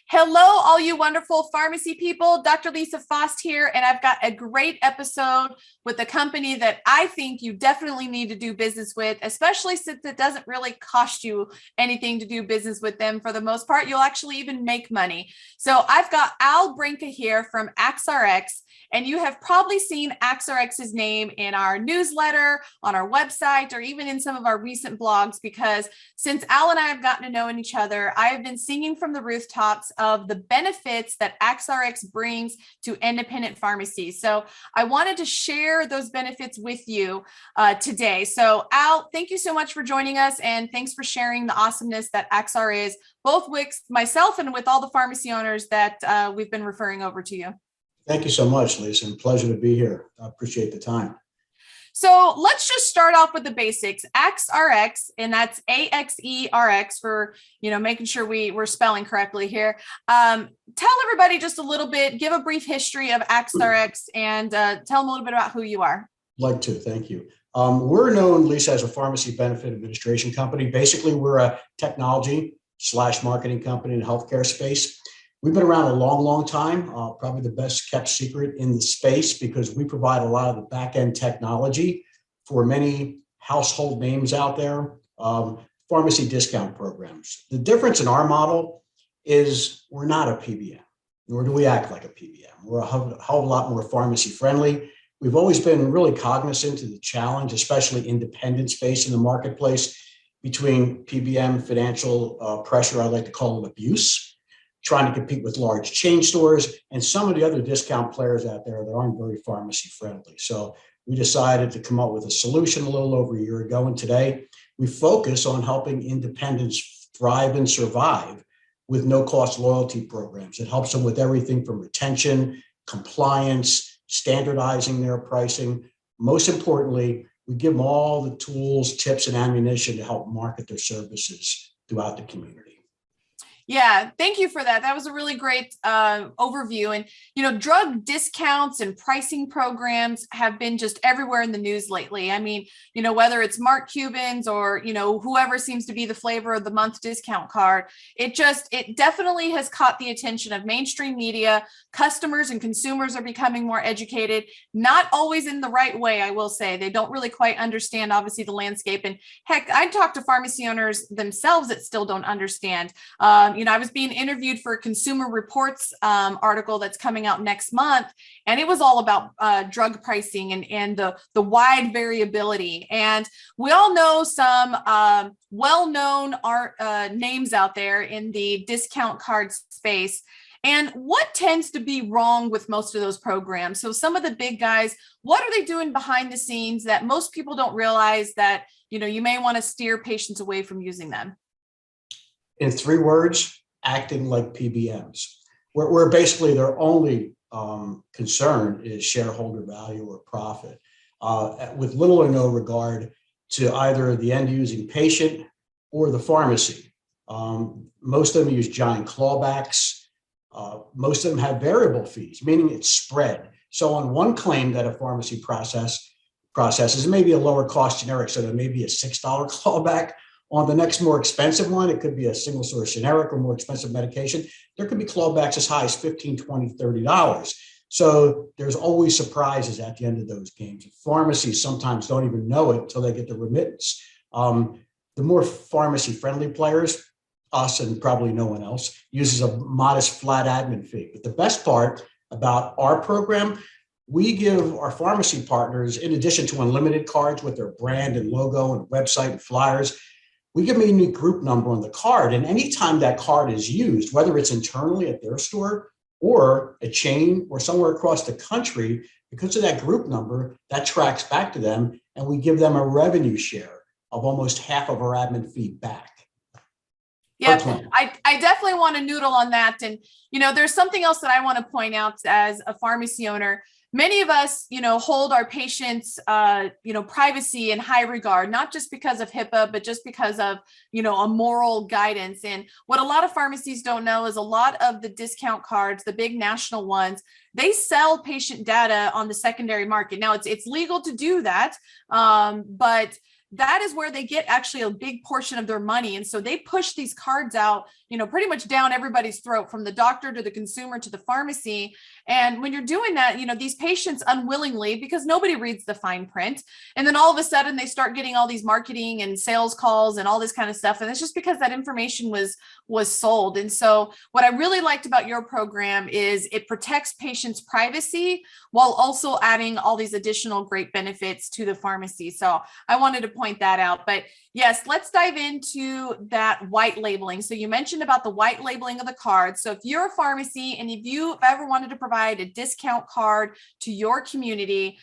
Hello, all you wonderful pharmacy people. Dr. Lisa Fost here, and I've got a great episode with a company that I think you definitely need to do business with, especially since it doesn't really cost you anything to do business with them. For the most part, you'll actually even make money. So I've got Al Brinka here from AXRX, and you have probably seen AXRX's name in our newsletter, on our website, or even in some of our recent blogs, because since Al and I have gotten to know each other, I have been singing from the rooftops of the benefits that AXRX brings to independent pharmacies. So I wanted to share those benefits with you today. So Al, thank you so much for joining us, and thanks for sharing the awesomeness that AXR is, both with myself and with all the pharmacy owners that we've been referring over to you. Thank you so much, Lisa, and pleasure to be here. I appreciate the time. So let's just start off with the basics. AXRX, and that's AXERX for, making sure we're spelling correctly here. Tell everybody just a little bit, give a brief history of AXRX, and tell them a little bit about who you are. Like to, thank you. We're known, Lisa, as a pharmacy benefit administration company. Basically, we're a technology/marketing company in the healthcare space. We've been around a long, long time, probably the best kept secret in the space, because we provide a lot of the back-end technology for many household names out there, pharmacy discount programs. The difference in our model is we're not a PBM, nor do we act like a PBM. We're a hell of a lot more pharmacy friendly. We've always been really cognizant of the challenge, especially independent space in the marketplace, between PBM financial pressure, I like to call it abuse, trying to compete with large chain stores and some of the other discount players out there that aren't very pharmacy friendly. So we decided to come up with a solution a little over a year ago. And today we focus on helping independents thrive and survive with no cost loyalty programs. It helps them with everything from retention, compliance, standardizing their pricing. Most importantly, we give them all the tools, tips, and ammunition to help market their services throughout the community. Yeah, thank you for that. That was a really great overview. And, drug discounts and pricing programs have been just everywhere in the news lately. I mean, whether it's Mark Cuban's or, whoever seems to be the flavor of the month discount card, it definitely has caught the attention of mainstream media. Customers and consumers are becoming more educated, not always in the right way, I will say. They don't really quite understand, obviously, the landscape. And heck, I talk to pharmacy owners themselves that still don't understand. I was being interviewed for a Consumer Reports article that's coming out next month, and it was all about drug pricing and the wide variability. And we all know some well-known names out there in the discount card space. And what tends to be wrong with most of those programs? So some of the big guys, what are they doing behind the scenes that most people don't realize that, you may want to steer patients away from using them? In 3 words, acting like PBMs, where basically their only concern is shareholder value or profit, with little or no regard to either the end using patient or the pharmacy. Most of them use giant clawbacks. Most of them have variable fees, meaning it's spread. So on one claim that a pharmacy processes, it may be a lower cost generic, so there may be a $6 clawback. On the next more expensive one, it could be a single source generic or more expensive medication. There could be clawbacks as high as $15, $20, $30. So there's always surprises at the end of those games. Pharmacies sometimes don't even know it until they get the remittance. The more pharmacy friendly players, us and probably no one else, uses a modest flat admin fee. But the best part about our program, we give our pharmacy partners, in addition to unlimited cards with their brand and logo and website and flyers, we give them a unique group number on the card. And anytime that card is used, whether it's internally at their store or a chain or somewhere across the country, because of that group number, that tracks back to them, and we give them a revenue share of almost half of our admin fee back. Yeah, I definitely want to noodle on that. And, there's something else that I want to point out as a pharmacy owner. Many of us, hold our patients, privacy in high regard, not just because of HIPAA, but just because of, a moral guidance. And what a lot of pharmacies don't know is a lot of the discount cards, the big national ones, they sell patient data on the secondary market. Now, it's legal to do that, but that is where they get actually a big portion of their money. And so they push these cards out, pretty much down everybody's throat, from the doctor to the consumer to the pharmacy. And when you're doing that, these patients unwillingly, because nobody reads the fine print, and then all of a sudden they start getting all these marketing and sales calls and all this kind of stuff. And it's just because that information was sold. And so what I really liked about your program is it protects patients' privacy while also adding all these additional great benefits to the pharmacy. So I wanted to point that out. But yes, let's dive into that white labeling. So you mentioned about the white labeling of the card. So if you're a pharmacy and if you've ever wanted to provide a discount card to your community,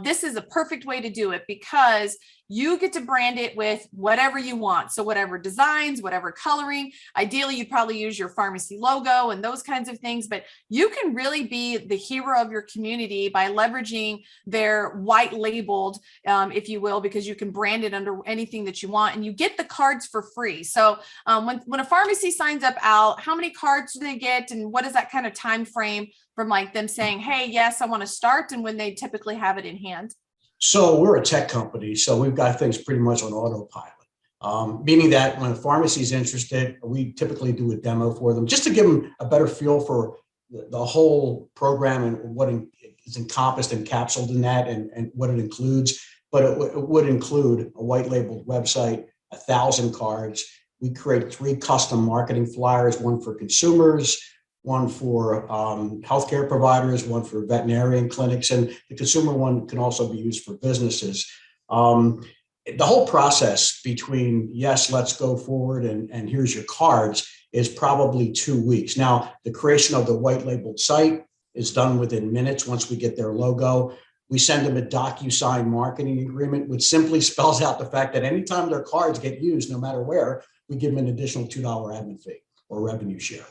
this is a perfect way to do it, because you get to brand it with whatever you want. So whatever designs, whatever coloring. Ideally, you'd probably use your pharmacy logo and those kinds of things, but you can really be the hero of your community by leveraging their white labeled, if you will, because you can brand it under anything that you want, and you get the cards for free. So when a pharmacy signs up out, how many cards do they get, and what is that kind of time frame from like them saying, hey, yes, I want to start, and when they typically have it in hand? So we're a tech company, so we've got things pretty much on autopilot, meaning that when a pharmacy is interested, we typically do a demo for them just to give them a better feel for the whole program and what is encompassed and capsuled in that, and what it includes. But it would include a white labeled website, 1,000 cards. We create 3 custom marketing flyers, one for consumers, one for healthcare providers, one for veterinarian clinics, and the consumer one can also be used for businesses. The whole process between, yes, let's go forward and here's your cards, is probably 2 weeks. Now, the creation of the white labeled site is done within minutes once we get their logo. We send them a DocuSign marketing agreement, which simply spells out the fact that anytime their cards get used, no matter where, we give them an additional $2 admin fee or revenue share.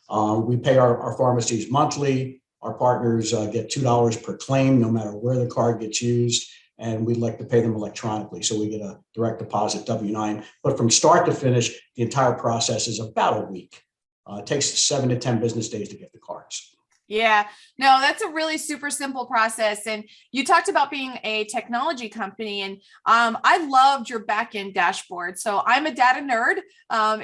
We pay our pharmacies monthly. Our partners get $2 per claim, no matter where the card gets used. And we'd like to pay them electronically. So we get a direct deposit W-9. But from start to finish, the entire process is about a week. It takes 7 to 10 business days to get the cards. Yeah, no, that's a really super simple process. And you talked about being a technology company, and I loved your backend dashboard. So I'm a data nerd,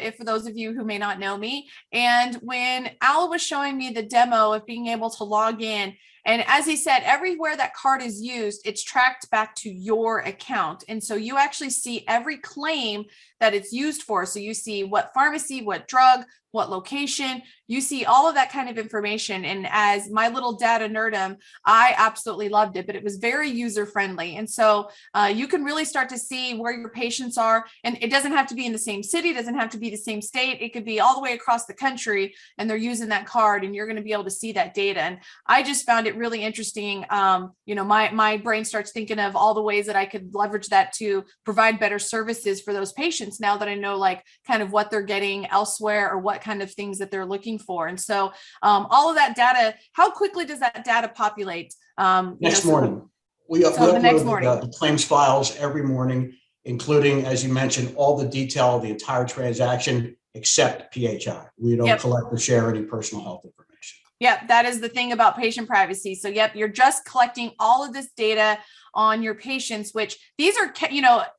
if for those of you who may not know me. And when Al was showing me the demo of being able to log in, and as he said, everywhere that card is used, it's tracked back to your account. And so you actually see every claim that it's used for. So you see what pharmacy, what drug, what location, you see all of that kind of information. And as my little data nerdum, I absolutely loved it, but it was very user friendly. And so you can really start to see where your patients are. And it doesn't have to be in the same city, it doesn't have to be the same state. It could be all the way across the country, and they're using that card, and you're going to be able to see that data. And I just found it really interesting. My brain starts thinking of all the ways that I could leverage that to provide better services for those patients, now that I know like kind of what they're getting elsewhere or what kind of things that they're looking for. And so all of that data, how quickly does that data populate? Next morning. We upload the claims files every morning, including, as you mentioned, all the detail of the entire transaction except PHI. We don't collect or share any personal health information. Yep, that is the thing about patient privacy. So yep, you're just collecting all of this data on your patients, which these are,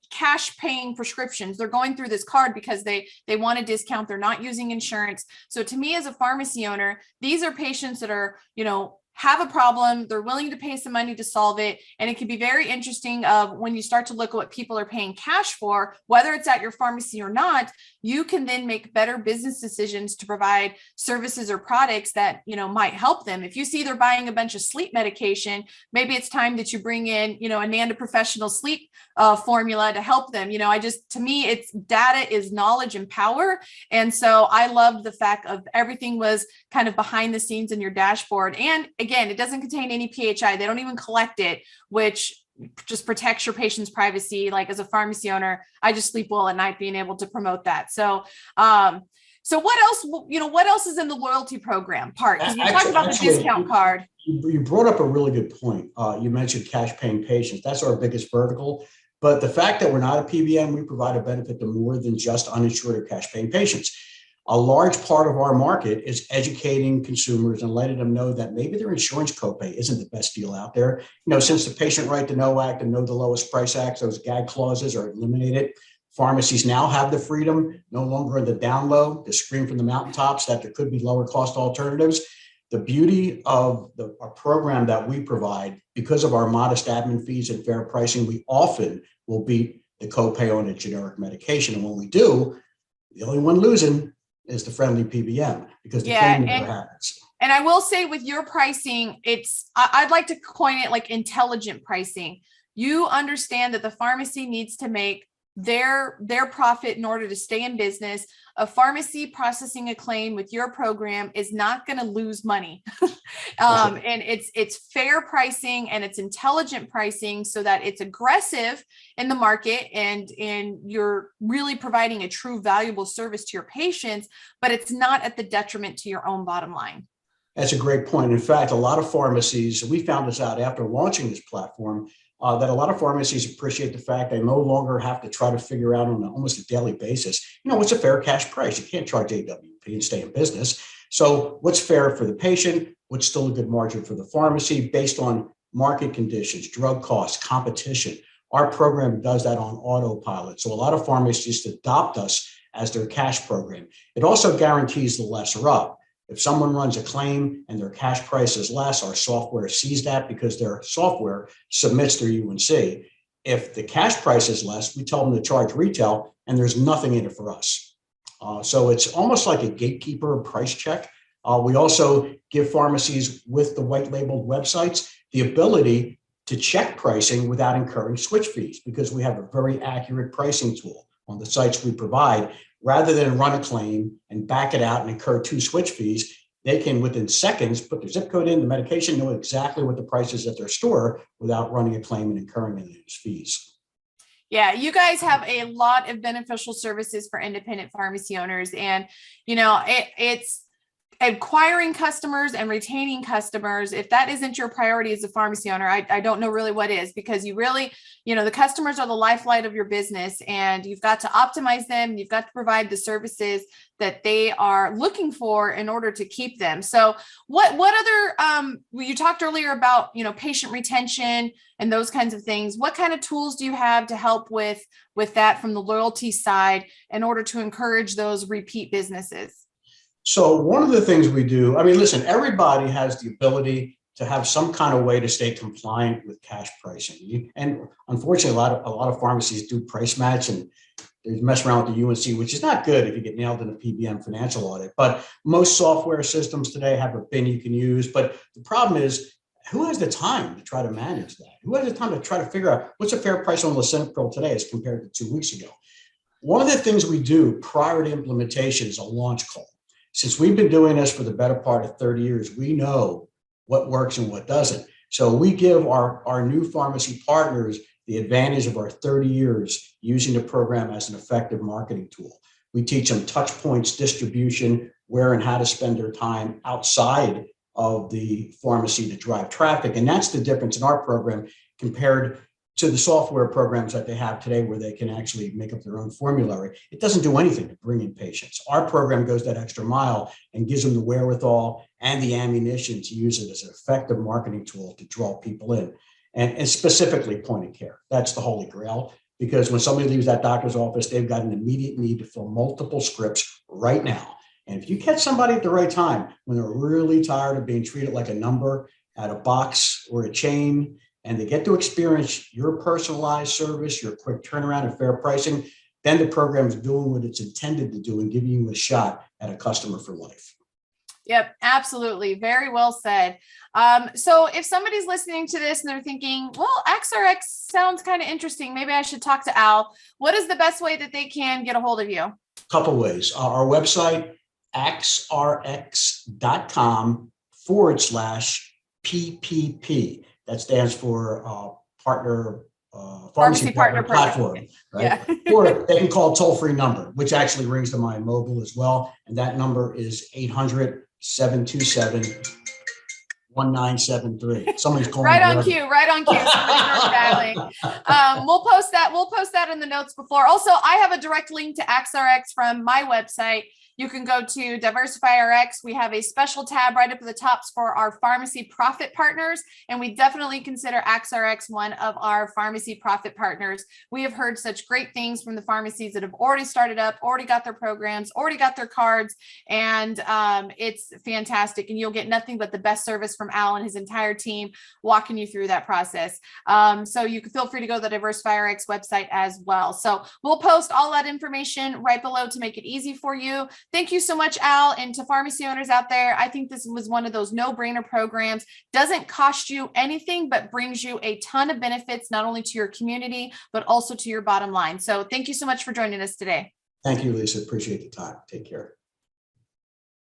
cash paying prescriptions. They're going through this card because they want a discount. They're not using insurance. So to me as a pharmacy owner, these are patients that are, have a problem, they're willing to pay some money to solve it. And it can be very interesting of when you start to look at what people are paying cash for, whether it's at your pharmacy or not, you can then make better business decisions to provide services or products that, might help them. If you see they're buying a bunch of sleep medication, maybe it's time that you bring in, a Nanda professional sleep formula to help them. To me, it's data is knowledge and power. And so I loved the fact of everything was kind of behind the scenes in your dashboard. And again, it doesn't contain any PHI. They don't even collect it, which just protects your patient's privacy. Like as a pharmacy owner, I just sleep well at night being able to promote that. So, so what else, what else is in the loyalty program part? Because we talked about the discount card. You brought up a really good point. You mentioned cash paying patients. That's our biggest vertical. But the fact that we're not a PBM, we provide a benefit to more than just uninsured or cash paying patients. A large part of our market is educating consumers and letting them know that maybe their insurance copay isn't the best deal out there. Since the Patient Right to Know Act and Know the Lowest Price Act, those gag clauses are eliminated. Pharmacies now have the freedom, no longer in the down low, to scream from the mountaintops that there could be lower cost alternatives. The beauty of our program that we provide, because of our modest admin fees and fair pricing, we often will beat the copay on a generic medication. And when we do, the only one losing is the friendly PBM, because the claim never happens. And I will say with your pricing, I'd like to coin it like intelligent pricing. You understand that the pharmacy needs to make their profit in order to stay in business. A pharmacy processing a claim with your program is not going to lose money. And it's fair pricing and it's intelligent pricing so that it's aggressive in the market and you're really providing a true valuable service to your patients, but it's not at the detriment to your own bottom line. That's a great point. In fact, a lot of pharmacies, we found this out after launching this platform, that a lot of pharmacies appreciate the fact they no longer have to try to figure out on almost a daily basis, what's a fair cash price? You can't charge AWP and stay in business. So what's fair for the patient? What's still a good margin for the pharmacy based on market conditions, drug costs, competition? Our program does that on autopilot. So a lot of pharmacies adopt us as their cash program. It also guarantees the lesser up. If someone runs a claim and their cash price is less, our software sees that because their software submits their UNC. If the cash price is less, we tell them to charge retail and there's nothing in it for us. So it's almost like a gatekeeper price check. We also give pharmacies with the white labeled websites the ability to check pricing without incurring switch fees, because we have a very accurate pricing tool on the sites we provide. Rather than run a claim and back it out and incur 2 switch fees, they can within seconds put their zip code in, the medication, know exactly what the price is at their store without running a claim and incurring any of those fees. Yeah, you guys have a lot of beneficial services for independent pharmacy owners. And, it's acquiring customers and retaining customers. If that isn't your priority as a pharmacy owner, I don't know really what is, because you really, the customers are the lifelight of your business and you've got to optimize them. You've got to provide the services that they are looking for in order to keep them. So what other, you talked earlier about, patient retention and those kinds of things. What kind of tools do you have to help with that from the loyalty side in order to encourage those repeat businesses? So one of the things we do, listen, everybody has the ability to have some kind of way to stay compliant with cash pricing. And unfortunately, a lot of pharmacies do price match and they mess around with the UNC, which is not good if you get nailed in a PBM financial audit. But most software systems today have a bin you can use. But the problem is, who has the time to try to manage that? Who has the time to try to figure out what's a fair price on lisinopril today as compared to 2 weeks ago? One of the things we do prior to implementation is a launch call. Since we've been doing this for the better part of 30 years, we know what works and what doesn't. So we give our new pharmacy partners the advantage of our 30 years using the program as an effective marketing tool. We teach them touch points, distribution, where and how to spend their time outside of the pharmacy to drive traffic. And that's the difference in our program compared to the software programs that they have today, where they can actually make up their own formulary. It doesn't do anything to bring in patients. Our program goes that extra mile and gives them the wherewithal and the ammunition to use it as an effective marketing tool to draw people in. And specifically point of care. That's the holy grail, because when somebody leaves that doctor's office, they've got an immediate need to fill multiple scripts right now. And if you catch somebody at the right time, when they're really tired of being treated like a number at a box or a chain, and they get to experience your personalized service, your quick turnaround and fair pricing, then the program is doing what it's intended to do and giving you a shot at a customer for life. Yep, absolutely. Very well said. So if somebody's listening to this and they're thinking, well, XRX sounds kind of interesting, maybe I should talk to Al. What is the best way that they can get a hold of you? A couple ways. Our website, xrx.com/PPP. That stands for Pharmacy Partner Platform, right? Yeah. Or they can call a toll-free number, which actually rings to my mobile as well. And that number is 800-727-1973. Somebody's calling. Right on cue. Somebody's dialing. We'll post that in the notes before. Also, I have a direct link to XRX from my website. You can go to Diversify RX. We have a special tab right up at the top for our pharmacy profit partners, and we definitely consider AxRx one of our pharmacy profit partners. We have heard such great things from the pharmacies that have already started up, already got their programs, already got their cards, and it's fantastic. And you'll get nothing but the best service from Al and his entire team walking you through that process. So you can feel free to go to the Diversify RX website as well. So we'll post all that information right below to make it easy for you. Thank you so much, Al, and to pharmacy owners out there. I think this was one of those no-brainer programs. Doesn't cost you anything, but brings you a ton of benefits, not only to your community, but also to your bottom line. So thank you so much for joining us today. Thank you, Lisa. Appreciate the time. Take care.